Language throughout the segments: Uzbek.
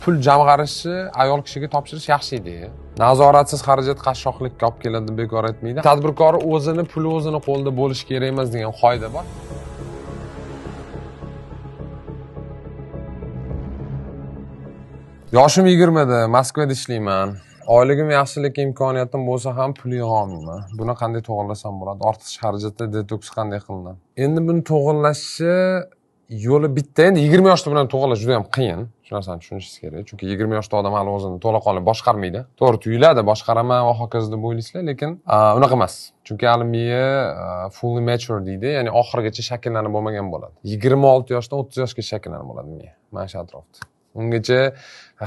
pul jamg'arishni ayol kishiga topshirish yaxshi idea. Nazoratsiz xarajat qashshoqlikka olib keladi deb bekor aytmaydi. Tadbirkor o'zini puli o'zini qo'lida bo'lishi kerak emas degan qoida bor. Yoshim 20 da, Moskvada ishlayman. Oyligim yaxshi, lekin imkoniyatim bo'lsa ham pul yig'a olmayman. Buni qanday to'g'irlasam bo'ladi? Ortiqcha xarajatda detoks qanday qilinadi? Endi buni to'g'irlashni yo'li bitta. Endi 20 yoshda bilan to'g'irlash juda ham qiyin. Shu narsani tushunishingiz kerak. Chunki 20 yoshda odam hali o'zini to'laqonli boshqarmaydi. To'g'ri tuyuladi, boshqaraman va hokazo deb o'ylaysizlar, lekin unaqa emas. Chunki hali miya fully mature deydi, ya'ni oxirigacha shakllanib bo'lmagan bo'ladi. 26 yoshdan 30 yoshga shakllanib bo'ladi miya. Mana shu atrofda. Ungacha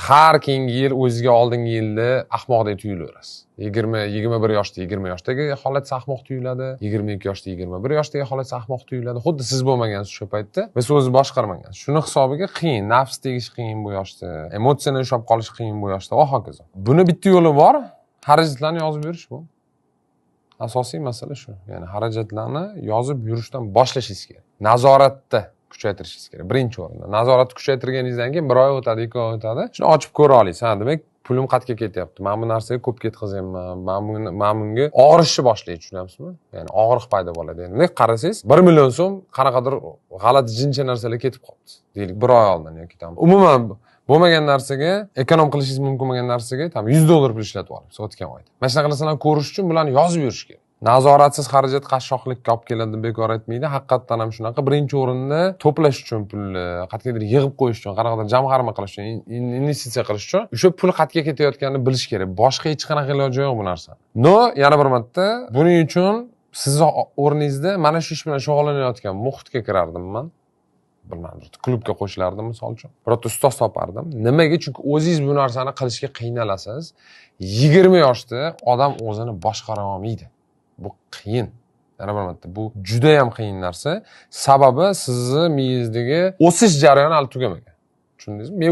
har keyingi yil o'ziga oldingi yilda ahmoqdek tuyulaverasiz. 21 yoshda 20 yoshdagi holat ahmoq tuyuladi, 22 yoshda 21 yoshdagi holat ahmoq tuyuladi. Xuddi siz bo'lmagansiz shu paytda va siz o'zingizni boshqarmagansiz. Shuni hisobiga qiyin, nafs tegish qiyin bu yoshda, emotsiyani ushlab qolish qiyin bu yoshda va hokazo. Buni bitta yo'li bor, xarajatlarni yozib yurish bu. Asosiy masala shu. Ya'ni xarajatlarni yozib yurishdan boshlashingiz kerak. Nazoratda kuchaytirishingiz kerak. Birinchi o'rinda. Nazoratni kuchaytirganingizdan keyin 1 oy o'tadi, 2 oy o'tadi. Shuni ochib ko'ra olasiz. Ha, demak, pulim qayerga ketyapti? Men bu narsaga ko'p ketkazyapman. Men bunga og'rishni boshlaydi, tushunyapsizmi? Ya'ni og'riq paydo bo'ladi. Endi qarasangiz, 1 million so'm qanaqadir g'alati jincha narsalar ketib qoldi. Deylik, 1 oy oldin yoki tam. Umuman bo'lmagan narsaga, ekonom qilishingiz mumkin bo'lgan narsaga tam $100 pul ishlatib olibsiz o'tgan oyda. Mana shunaqa narsalarni ko'rish uchun bularni yozib yurish kerak. Nazoratsiz xarajat qashshoqlikka olib keladi deb bekor aytmaydi. Haqiqatan ham shunaqa. Birinchi o'rinda to'plash uchun pulni, qayergadir yig'ib qo'yish uchun, qanaqadir jamg'arma qilish uchun, investitsiya qilish uchun o'sha pul qayerga ketayotganini bilish kerak. Boshqa hech qanaqa iloji yo'q bu narsa. No, yana bir marta, buning uchun siz o'rningizda mana shu ish bilan shug'ullanayotgan muhitga kirardim men. Bilmadim, klubga qo'shilardim misol uchun. Birorta ustoz topardim. Nimaga? Chunki o'zingiz bu narsani qilishga qiynalasiz. 20 yoshda odam o'zini boshqara olmaydi. Bu qiyin. Yana bir marta, bu juda ham qiyin narsa. Sababi sizni miyangizdagi o'sish jarayoni hali tugamagan. Tushundingizmi? Men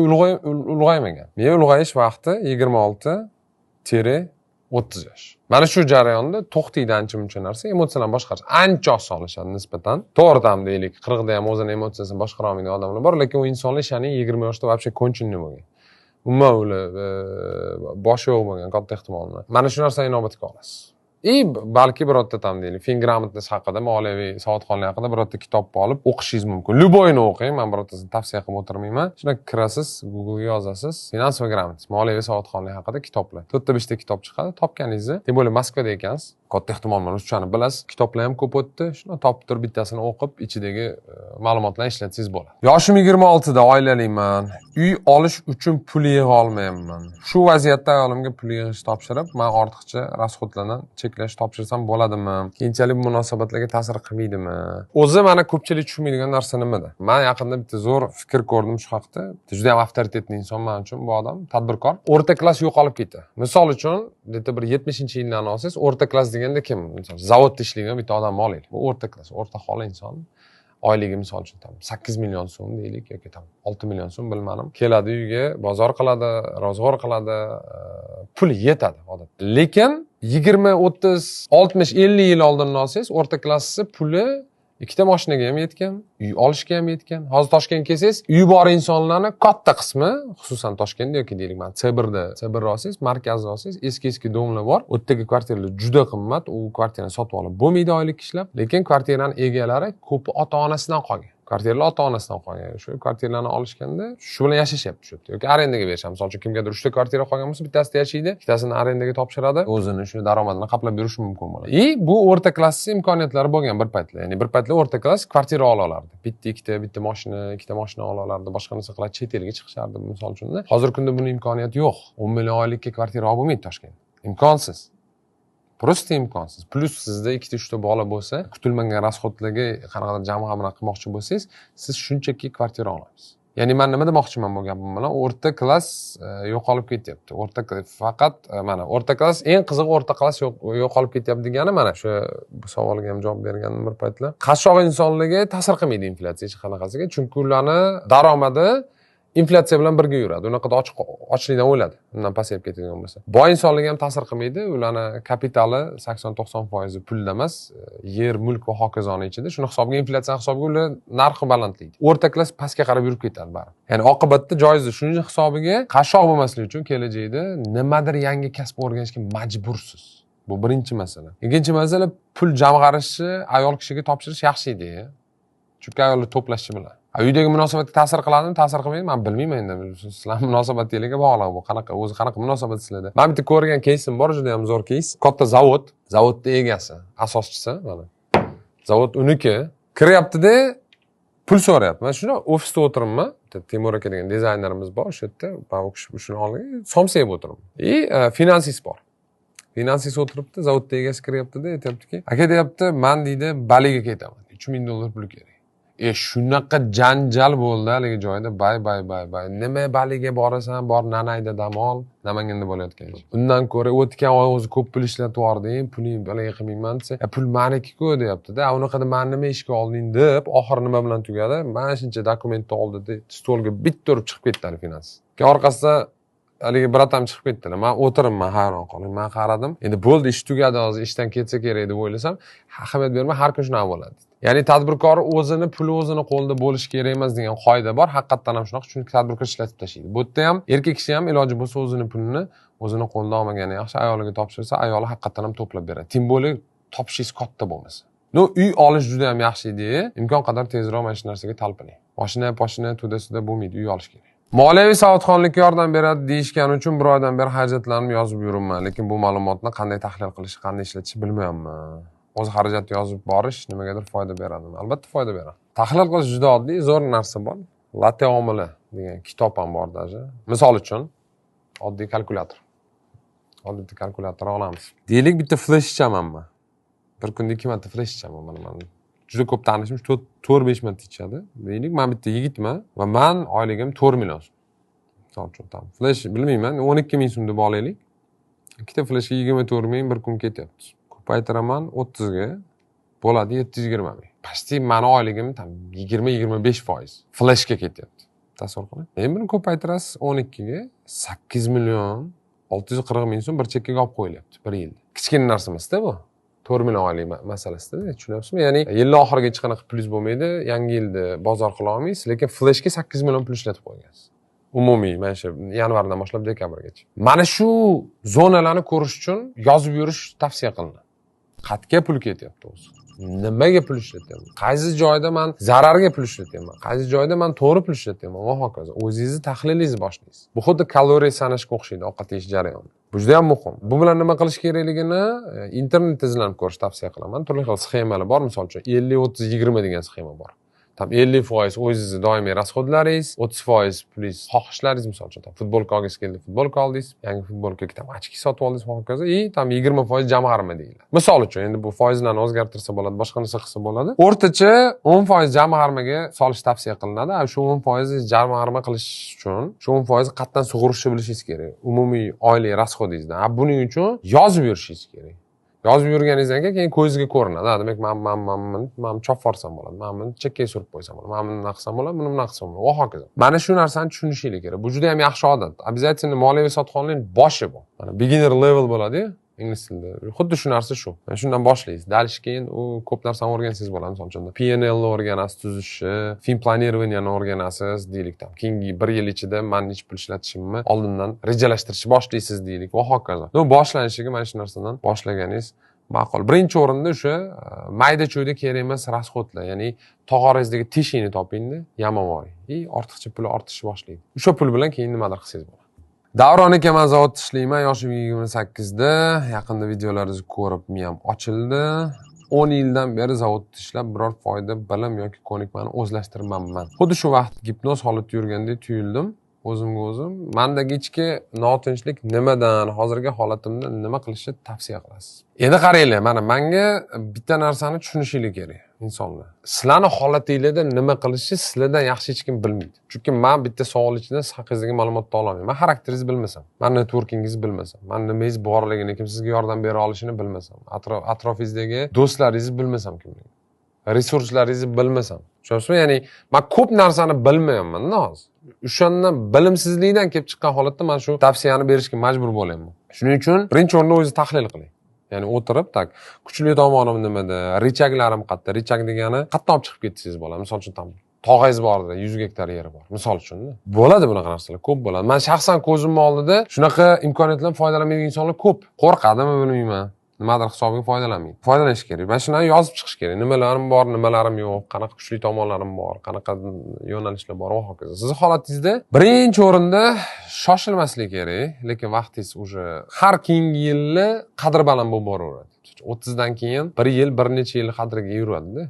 ulg'aymagan. Men ulg'ayish vaqti 26-30 yosh. Mana shu jarayonda to'xtaydi ancha-muncha narsa, emotsiyalarni boshqarish ancha osonlashadi nisbatan. To'g'ri ham deylik, 40 da ham o'zini emotsiyasini boshqara olmaydigan odamlar bor, lekin u insonlar ishani 20 yoshda вообще konchini bo'lgan. Umuman ular boshi yo'q bo'lgan katta ehtimol bilan. Mana shu narsani inobatga olasiz. Balki birorta tam deylik, Fingramatness haqida, moliyaviy savodxonlik haqida birorta kitobni olib o'qishingiz mumkin. Любойni o'qing, men birortasini tavsiya qilib o'tirmayman. Shuna kirasiz, Google'ga yozasiz, Finans va Grammatness, moliyaviy savodxonlik haqida kitoblar. 4-5 ta kitob chiqadi, topganingizni, deb o'ylayman, Moskvada ekansiz. Katta ehtimol bilan ruschani bilasiz, kitoblar ham ko'p o'tdi. Shuni topib turib bittasini o'qib, ichidagi ma'lumotlarni ishlatsangiz bo'ladi. Yoshim 26 da, oilaliman. Uy olish uchun pul yig'a olmayapman. Shu vaziyatda ayolimga pul yig'ishni topshirib, men ortiqcha rasxodlardan cheklash topshirsam bo'ladimi? Keyinchalik bu munosabatlarga ta'sir qilmaydimi? O'zi mana ko'pchilik tushunmaydigan narsa nimada? Men yaqinda bitta zo'r fikr ko'rdim shu haqda. Juda ham avtoritetli inson men uchun bu odam, tadbirkor. O'rta klass yo'qolib ketdi. Misol uchun, deta bir 70-yillarni olsangiz, o'rta klass deganda kim? Misol zavodda ishlaydigan bitta odamni olaylik. Bu o'rta klass, o'rta holi inson. Oyligi misol uchun tam 8 million so'm deylik yoki tam 6 million so'm bilmadim. Keladi uyga, bozor qiladi, ro'zg'or qiladi, pul yetadi odatda. Lekin 20, 30, 60, 50 yil oldin olsangiz, o'rta klassni puli ikkita mashinaga ham yetgan, uy olishga ham yetgan. Hozir Toshkentga kelsangiz, uy bor insonlarning katta qismi, xususan Toshkentda yoki deylik, men C1 olsangiz, markazda olsangiz, eski domlar bor. U yerdagi kvartiralar juda qimmat, u kvartirani sotib olib bo'lmaydi oylik ishlab, lekin kvartiraning egalari ko'pi ota-onasidan qolgan. Kvartiralar ota-onasidan qolgan. Shu kvartiralarni olishganda shu bilan yashashyapti shu yerda. Yoki arendaga berishadi. Misol uchun kimgadir 3 ta kvartira qolgan bo'lsa, bittasida yashaydi, ikkitasini arendaga topshiradi, o'zini shu daromadini qoplab berishi mumkin bo'ladi. Bu o'rta klass imkoniyatlari bo'lgan bir paytlar. Ya'ni bir paytlar o'rta klass kvartira ola olardi. Bitta mashina ola olardi, boshqa narsa qilib chet elga chiqishardi misol uchun. Hozirgi kunda buning imkoniyati yo'q. 10 million oylikka kvartira olib bo'lmaydi Toshkentda. Imkonsiz. Prosta imkonsiz. Plus sizda 2-3 ta bola bo'lsa, kutilmagan rasxodlarga qanaqadir jamg'arma qilmoqchi bo'lsangiz, siz shunchaki kvartira olasiz. Ya'ni men nima demoqchiman bu gapim bilan? O'rta klass yo'qolib ketyapti. Faqat mana o'rta klass, eng qizig'i o'rta klass yo'qolib ketyapti degani mana shu savolga ham javob berganim bir paytlar. Qashshoq insonlarga ta'sir qilmaydi inflyatsiya hech qanaqasiga, chunki ularning daromadi inflyatsiya bilan birga yuradi. Unaqa ochlikdan o'ladi. Undan pasayib ketadigan bo'lsa. Boy insonlarga ham ta'sir qilmaydi. Ularning kapitali 80-90% pulda emas, yer, mulk va hokazoni ichida. Shuni hisobiga inflyatsiya hisobiga ular narxi balandlaydi. O'rta klass pastga qarab yurib ketadi baribir. Ya'ni oqibatda joizdir. Shuning hisobiga qashshoq bo'lmaslik uchun kelajakda nimadir yangi kasb o'rganishga majbursiz. Bu birinchi masala. Ikkinchi masala pul jamg'arishni ayol kishiga topshirish yaxshi idea. Chunki ayollar to'plashi bilan. Uydagi munosabatga ta'sir qiladimi, ta'sir qilmaydi, men bilmayman endi. Sizlar munosabatingizga bog'liq bu. Qanaqa munosabat sizlarda? Men bitta ko'rgan кейsim bor, juda ham zo'r keys. Katta zavodning egasi, asoschisi mana. Zavod uniki. Kiryapti-da, pul so'rayapti. Men shunda ofisda o'tiribman. Temur aka degan dizaynerimiz bor, o'sha yerda. Men u kishi shuni olgan, somsayib o'tiribman. Finansist bor. Finansist o'tiribdi, zavodning egasi kiryapti-da, aytayaptiki, aka deyapti, men deydi, Baliga ketaman. $3000 pul kerak. Shunaqa janjal bo'ldi haligi joyda, bay. Nima Baliga borasan, bor Nanayda dam ol, Namanganda bo'layotgan ish. Undan ko'ra o'tgan oy o'zi ko'p pul ishlatib yording, puling balaga qilmayman desa, pul meniki-ku deyapti-da. Unaqada men nima ishga olding deb, oxiri nima bilan tugadi? Mana shuncha dokumentni oldi-da, stolga bitta urib chiqib ketdi finans. Keyin orqasida haligi bratam chiqib ketdilar. Men o'tiribman, hayron qoldim. Men qaradim. Endi bo'ldi, ish tugadi, hozir ishdan ketsa kerak deb o'ylasam, ahamiyat bermay har kun shunaqa bo'ladi. Ya'ni tadbirkor puli o'zini qo'lida bo'lishi kerak emas degan qoida bor. Haqiqatan ham shunaqa, chunki tadbirkor ishlatib tashlaydi. Bu yerda ham erkak kishi ham iloji bo'lsa o'zini pulini o'zini qo'lida olmagani yaxshi, ayoliga topshirsa, ayoli haqiqatan ham to'plab beradi. Tim bo'lib topishingiz katta bo'lmasa. Uy olish juda ham yaxshi idea. Imkon qadar tezroq mana shu narsaga talpining. Mashina, to'da bo'lmaydi, uy olish kerak. Moliyaviy savodxonlikka yordam beradi deyishgani uchun bir oydan beri xarajatlarni yozib yuribman, lekin bu ma'lumotni qanday tahlil qilish, qanday ishlatishni bilmayapman. O'z xarajatni yozib borish nimagadir foyda beradimi? Albatta foyda beradi. Tahlil qilish juda oddiy, zo'r narsa bor. Latte omili degan kitob ham bor даже. Misol uchun oddiy kalkulyator. Oddiy kalkulyator olamiz. Deylik bitta flash ichaman men. Bir kunda 2 marta flash ichaman men. Juda ko'p tanishim 4-5 marta ichadi. Deylik, men bitta yigitman va men oyligim 4 million. Misol uchun tam. Flash bilmayman, 12 ming so'm deb olaylik. Ikkita flashga 24 ming bir kun ketyapti. Ko'paytiraman 30 ga bo'ladi 720 ming. Pasti meni oyligim tam 20-25% flashga ketyapti. Tasavvur qiling. Endi buni ko'paytirasiz 12 ga 8 million 640 ming so'm bir chekkaga olib qo'yilyapti bir yilda. Kichkina narsa emas-da bu. 4 million oylik masalasida, tushunyapsizmi? Ya'ni yil oxiriga hech qanaqa plyus bo'lmaydi, yangi yilda bozor qila olmaysiz, lekin flashga 8 million pul ishlatib qo'ygansiz. Umumiy, mana shu yanvardan boshlab dekabrgacha. Mana shu zonalarni ko'rish uchun yozib yurish tavsiya qilinadi. Qatga pul ketyapti o'zi. Nimaga pul ishlatyapman? Qaysi joyda men zararga pul ishlatyapman? Qaysi joyda men to'g'ri pul ishlatyapman va hokazo. O'zingizni tahlilingizni boshlaysiz. Bu xuddi kaloriya sanashga o'xshaydi ovqat yeyish jarayoni. Bu juda ham muhim. Bu bilan nima qilish kerakligini internetda izlanib ko'rish tavsiya qilaman. Turli xil sxemalar bor, misol uchun 50-30-20 degan sxema bor. Tam 50% o'zingizni doimiy rasxodlaringiz, 30% pulingiz xohishlaringiz, misol uchun futbolka olgisi keldi, futbolka oldingiz, yangi futbolkaga tam ochki sotib oldingiz va hokazo, tam 20% jamg'arma deyiladi. Misol uchun endi bu foizlarni o'zgartirsa bo'ladi, boshqa narsa qilsa bo'ladi. O'rtacha 10% jamg'armaga solish tavsiya qilinadi. Shu 10% jamg'arma qilish uchun shu 10% qatdan sug'urishni bilishingiz kerak. Umumiy oylik rasxodingizdan. Buning uchun yozib yurishingiz kerak. Yozib yurganingizdan keyin ko'zingizga ko'rinadi. Demak, men chopfarsam bo'ladi. Men buni chekkaga surib qo'ysam bo'ladi. Men buni naqsam bo'ladi, buni naqsam bo'ladi. Va hokazo. Mana shu narsani tushunishingiz kerak. Bu juda ham yaxshi odat. Обязательно moliyaviy sotqonlikning boshi bu. Mana beginner level bo'ladi-ku. Ingliz tilida. Xuddi shu narsa shu. Mana shundan boshlaysiz. Dalish keyin u ko'p narsani o'rgansangiz bo'ladi. Misol uchun P&L ni o'rganasiz, tuzishni, fin planirованiyani o'rganasiz deylik. Keyingi 1 yil ichida men nech pul ishlatishimni oldindan rejalashtirishni boshlaysiz deylik va hokazo. Boshlanishiga mana shu narsadan boshlaganingiz ma'qul. Birinchi o'rinda o'sha mayda-cho'yda kerak emas rasxodlar, ya'ni tog'orazdagi teshikni topingda, yamamoy. Ortiqcha pul ortishni boshlaydi. O'sha pul bilan keyin nimadir qilsangiz bo'ladi. Davron aka, men zavodda ishlayman, yoshim 28 da. Yaqinda videolaringizni ko'rib miyam ochildi. 10 yildan beri zavodda ishlab biror foyda, bilim yoki ko'nikmani o'zlashtirmayman. Xuddi shu vaqt gipnoz holatda yurgandek tuyuldim. O'zimga o'zim, mendagi ichki notinchlik nimadan, hozirgi holatimda nima qilishni tavsiya qilasiz? Endi qaranglar, mana menga bitta narsani tushunishingiz kerak insonlar. Sizlarning holatingizda nima qilishni sizlardan yaxshi hech kim bilmaydi. Chunki men bitta savol ichida siz haqingizdagi ma'lumotni ololmayman. Men xarakteringizni bilmasam, men networkingingizni bilmasam, men nimangiz borligini, kim sizga yordam bera olishini bilmasam, atrofingizdagi do'stlaringizni bilmasam, kimning resurslaringizni bilmasam, Tushunyapsizmi? Ya'ni men ko'p narsani bilmayapman-da hozir. O'shandan bilimsizlikdan kelib chiqqan holatda men shu tavsiyani berishga majbur bo'lyapman. Shuning uchun birinchi o'rinda o'zingiz tahlil qiling. Ya'ni o'tirib, kuchli tomonim nimada, rechaklarim qayerda? Rechak degani qayerdan olib chiqib ketdingiz bola? Misol uchun tog'angiz borda, 100 gektar yeri bor. Misol uchun. Bo'ladi bunaqa narsalar, ko'p bo'ladi. Men shaxsan ko'zimning oldida shunaqa imkoniyatlardan foydalanmaydigan insonlar ko'p. Qo'rqadimi bilmayman. Nimadir hisobiga foydalanmaydi. Foydalanish kerak. Mana shuni yozib chiqish kerak. Nimalarim bor, nimalarim yo'q, qanaqa kuchli tomonlarim bor, qanaqa yo'nalishlar bor va hokazo. Sizning holatingizda birinchi o'rinda shoshilmaslik kerak, lekin vaqtingiz уже har keyingi yilni qadri baland bo'lib boraveradi. 30 dan keyin bir yil, bir necha yil qadriga yuradi-da.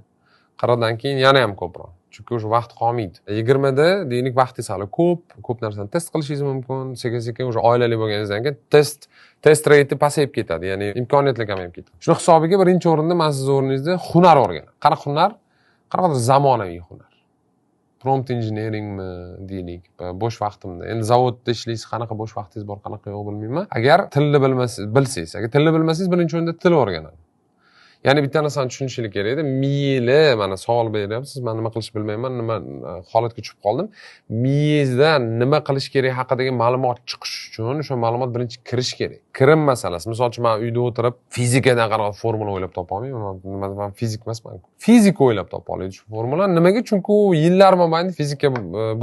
40 dan keyin yana ham ko'proq. Chunki o'sha vaqt qolmaydi. 20 da deylik vaqtingiz hali ko'p narsani test qilishingiz mumkin. Sekin-sekin o'sha oilali bo'lganingizdan keyin test rate pasayib ketadi, ya'ni imkoniyatlar kamayib ketadi. Shuni hisobiga birinchi o'rinda men siz o'rningizda hunar o'rganing. Qanaqa hunar? Qanaqa zamonaviy hunar. Prompt engineeringmi deylik, bo'sh vaqtimda. Endi zavodda ishlaysiz, qanaqa bo'sh vaqtingiz bor, qanaqa yo'q bilmayman. Agar tilni bilsangiz, agar tilni bilmasangiz birinchi o'rinda til o'rganadi. Ya'ni bitta narsani tushunishlik kerak edi. Miyli, mana savol beryapsiz, men nima qilish bilmayman, nima holatga tushib qoldim. Miyangizdan nima qilish kerak haqidagi ma'lumot chiqish uchun o'sha ma'lumot birinchi kirish kerak. Kirim masalasi. Misol uchun men uyda o'tirib fizikadan qanaqa formula o'ylab topa olmayman. Men fizik emasman. Fizika o'ylab topa oladi shu formulani. Nimaga? Chunki u yillar mobaynida fizika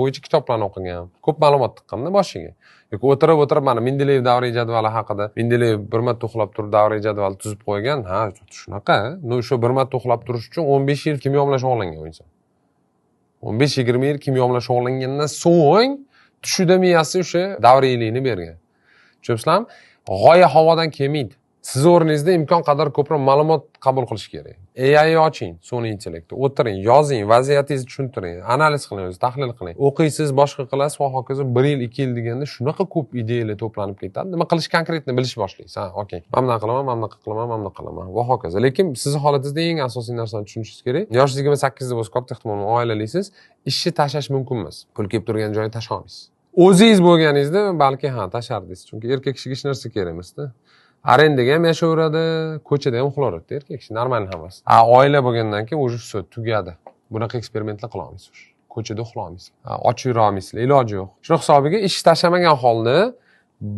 bo'yicha kitoblarni o'qigan. Ko'p ma'lumot tiqqanda boshiga. Yoki o'tirib mana Mendeleyev davriy jadvali haqida Mendeleyev bir marta uxlab turib davriy jadval tuzib qo'ygan. Ha, shunaqa. O'sha bir marta uxlab turish uchun 15 yil kimyo bilan shug'ullangan inson. 15-20 yil kimyo bilan shug'ullangandan so'ng tushida miyasi o'sha davriylikni bergan. Tushunyapsizlarmi? G'oya havodan kelmaydi. Siz o'rningizda imkon qadar ko'proq ma'lumot qabul qilish kerak. AI oching, sun'iy intellektni, o'tiring, yozing, vaziyatingizni tushuntiring, analiz qiling, tahlil qiling. O'qiysiz, boshqa qilasiz va hokazo 1 yil, 2 yil deganda shunaqa ko'p ideyalar to'planib ketadi. Nima qilish konkretni bilish boshlaysiz. Ha, okey. Men bunaqa qilaman, men bunaqa qilaman, men bunaqa qilaman va hokazo. Lekin sizning holatingizda eng asosiy narsani tushunishingiz kerak. Yoshingiz 28 da bo'lsa, katta ehtimol bilan oilalisiz, ishni tashlash mumkin emas. Pul kelib turgan joyni tashlay olmaysiz. O'zingiz bo'lganingizda balki tashlardingiz. Chunki erkak kishiga hech narsa kerak emas-da. Arendaga ham yashayveradi, ko'chada ham uxlayveradi erkak kishi, normal hammasi. Oila bo'lgandan keyin o'sha sut tugadi. Bunaqa eksperimentlar qila olmaysiz. Ko'chada uxlay olmaysiz. Och yura olmaysiz, iloji yo'q. Shu hisobiga ish tashlamagan holda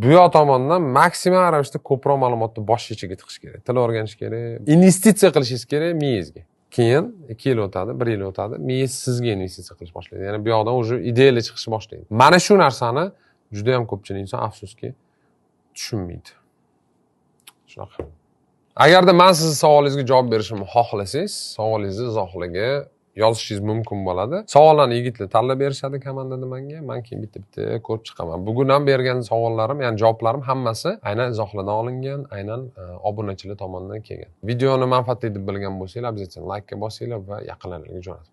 bu yoq tomondan maksimal ravishda ko'proq ma'lumotni bosh ichiga tiqish kerak. Til o'rganish kerak, investitsiya qilishingiz kerak miyangizga. Keyin 2 yil o'tadi, 1 yil o'tadi, miyangiz sizga investitsiya qilish boshlaydi. Ya'ni bu yoqdan o'sha ideyalar chiqishni boshlaydi. Mana shu narsani juda ham ko'pchilik inson afsuski tushunmaydi. Shunaqa. Agarda men sizning savolingizga javob berishimni xohlasangiz, savolingizni izohlaga yozishingiz mumkin bo'ladi. Savollarni yigitlar tanlab berishadi komandada menga. Men keyin bitta ko'rib chiqaman. Bugun ham bergan savollarim, ya'ni javoblarim hammasi aynan izohlardan olingan, aynan obunachilar tomonidan kelgan. Videoni manfaatli deb bilgan bo'lsanglar, obязательно like bosinglar va yaqinlaringizga jo'natib